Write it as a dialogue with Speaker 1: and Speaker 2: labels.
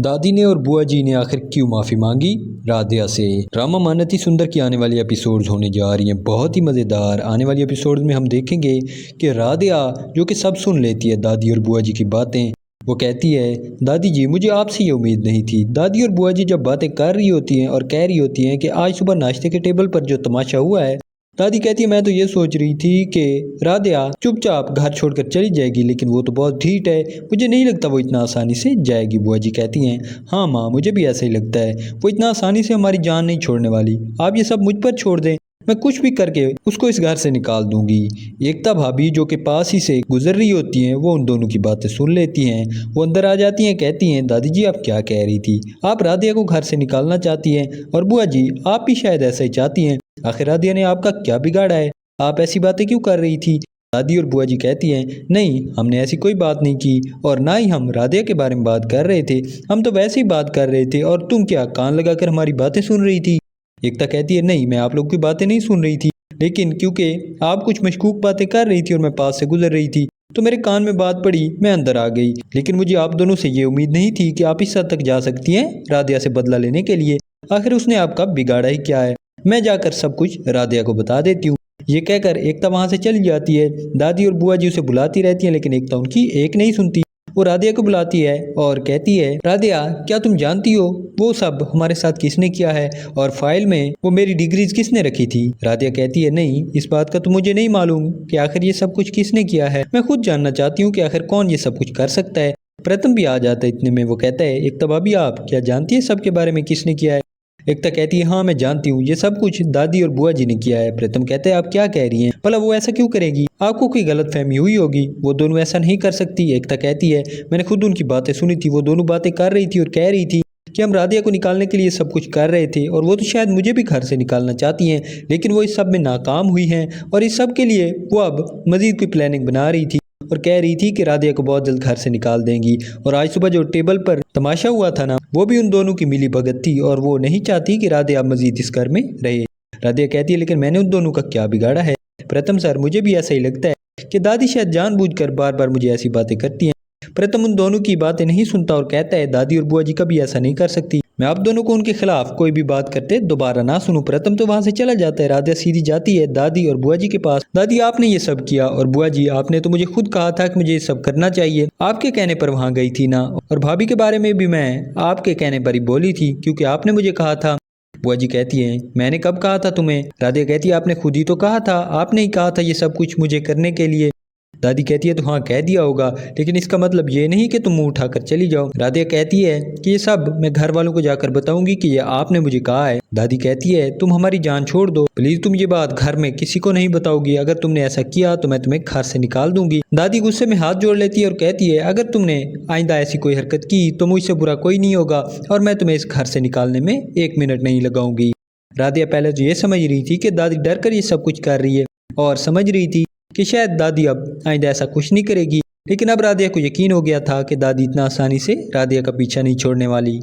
Speaker 1: दादी ने और बुआ जी ने आखिर क्यों माफ़ी मांगी राधिया से। ड्रामा मानती सुंदर की आने वाली एपिसोड्स होने जा रही हैं बहुत ही मज़ेदार। आने वाली एपिसोड्स में हम देखेंगे कि राधिया जो कि सब सुन लेती है दादी और बुआ जी की बातें, वो कहती है दादी जी मुझे आपसे ये उम्मीद नहीं थी। दादी और बुआ जी जब बातें कर रही होती हैं और कह रही होती हैं कि आज सुबह नाश्ते के टेबल पर जो तमाशा हुआ है, दादी कहती है मैं तो ये सोच रही थी कि राधिया चुपचाप घर छोड़कर चली जाएगी, लेकिन वो तो बहुत ढीठ है, मुझे नहीं लगता वो इतना आसानी से जाएगी। बुआ जी कहती हैं हाँ माँ मुझे भी ऐसा ही लगता है, वो इतना आसानी से हमारी जान नहीं छोड़ने वाली, आप ये सब मुझ पर छोड़ दें, मैं कुछ भी करके उसको इस घर से निकाल दूंगी। एकता भाभी जो कि पास ही से गुजर रही होती हैं वो उन दोनों की बातें सुन लेती हैं। वो अंदर आ जाती हैं, कहती हैं दादी जी आप क्या कह रही थी, आप राधिया को घर से निकालना चाहती हैं और बुआ जी आप भी शायद ऐसा ही चाहती हैं, आखिर राधिया ने आपका क्या बिगाड़ा है, आप ऐसी बातें क्यों कर रही थी। दादी और बुआ जी कहती हैं नहीं हमने ऐसी कोई बात नहीं की और ना ही हम राधिया के बारे में बात कर रहे थे, हम तो वैसे ही बात कर रहे थे और तुम क्या कान लगाकर हमारी बातें सुन रही थी। एकता कहती है नहीं मैं आप लोगों की बातें नहीं सुन रही थी, लेकिन क्योंकि आप कुछ मशकूक बातें कर रही थी और मैं पास से गुजर रही थी तो मेरे कान में बात पड़ी, मैं अंदर आ गई, लेकिन मुझे आप दोनों से ये उम्मीद नहीं थी कि आप इस हद तक जा सकती हैं राधिया से बदला लेने के लिए, आखिर उसने आपका बिगाड़ा ही क्या है, मैं जाकर सब कुछ राधिया को बता देती हूँ। ये कहकर एकता वहाँ से चली जाती है। दादी और बुआ जी उसे बुलाती रहती हैं लेकिन एकता उनकी एक नहीं सुनती। वो राधिया को बुलाती है और कहती है राधिया क्या तुम जानती हो वो सब हमारे साथ किसने किया है और फाइल में वो मेरी डिग्रीज किसने रखी थी। राधिया कहती है नहीं इस बात का तो मुझे नहीं मालूम कि आखिर ये सब कुछ किसने किया है, मैं खुद जानना चाहती हूँ कि आखिर कौन ये सब कुछ कर सकता है। प्रथम भी आ जाता है, इतने में वो कहता है एकता भाभी आप क्या जानती है सबके बारे में किसने किया है। एकता कहती है हाँ मैं जानती हूँ ये सब कुछ दादी और बुआ जी ने किया है। प्रथम कहते हैं आप क्या कह रही हैं, भला वो ऐसा क्यों करेगी, आपको कोई गलत फहमी हुई होगी, वो दोनों ऐसा नहीं कर सकती। एकता कहती है मैंने खुद उनकी बातें सुनी थी, वो दोनों बातें कर रही थी और कह रही थी कि हम राधिया को निकालने के लिए सब कुछ कर रहे थे और वो तो शायद मुझे भी घर से निकालना चाहती हैं, लेकिन वो इस सब में नाकाम हुई हैं और इस सब के लिए वो अब मजीद कोई प्लानिंग बना रही थी और कह रही थी कि राधिया को बहुत जल्द घर से निकाल देंगी। और आज सुबह जो टेबल पर तमाशा हुआ था ना वो भी उन दोनों की मिली भगत थी और वो नहीं चाहती कि राधिया मजीद इस घर में रहे। राधिया कहती है लेकिन मैंने उन दोनों का क्या बिगाड़ा है। प्रथम सर मुझे भी ऐसा ही लगता है कि दादी शायद जानबूझकर बार बार मुझे ऐसी बातें करती हैं। प्रथम उन दोनों की बातें नहीं सुनता और कहता है दादी और बुआ जी कभी ऐसा नहीं कर सकती, मैं आप दोनों को उनके खिलाफ कोई भी बात करते दोबारा ना सुनूं। प्रथम तो वहां से चला जाता है। राधिया सीधी जाती है दादी और बुआ जी के पास, दादी आपने ये सब किया और बुआ जी आपने तो मुझे खुद कहा था कि मुझे ये सब करना चाहिए, आपके कहने पर वहां गई थी ना, और भाभी के बारे में भी मैं आपके कहने पर ही बोली थी क्योंकि आपने मुझे कहा था। बुआ जी कहती है मैंने कब कहा था तुम्हें। राधिया कहती है आपने खुद ही तो कहा था, आपने ही कहा था ये सब कुछ मुझे करने के लिए। दादी कहती है तो हाँ कह दिया होगा, लेकिन इसका मतलब ये नहीं कि तुम मुंह उठाकर चली जाओ। राधिया कहती है कि ये सब मैं घर वालों को जाकर बताऊंगी कि ये आपने मुझे कहा है। दादी कहती है तुम हमारी जान छोड़ दो, प्लीज तुम ये बात घर में किसी को नहीं बताओगी, अगर तुमने ऐसा किया तो मैं तुम्हें घर से निकाल दूंगी। दादी गुस्से में हाथ जोड़ लेती है और कहती है अगर तुमने आइंदा ऐसी कोई हरकत की तो मुझसे बुरा कोई नहीं होगा और मैं तुम्हें इस घर से निकालने में 1 मिनट नहीं लगाऊंगी। राधिया पहले तो ये समझ रही थी कि दादी डर कर ये सब कुछ कर रही है और समझ रही थी कि शायद दादी अब आइंदा ऐसा कुछ नहीं करेगी, लेकिन अब राधिया को यकीन हो गया था कि दादी इतना आसानी से राधिया का पीछा नहीं छोड़ने वाली।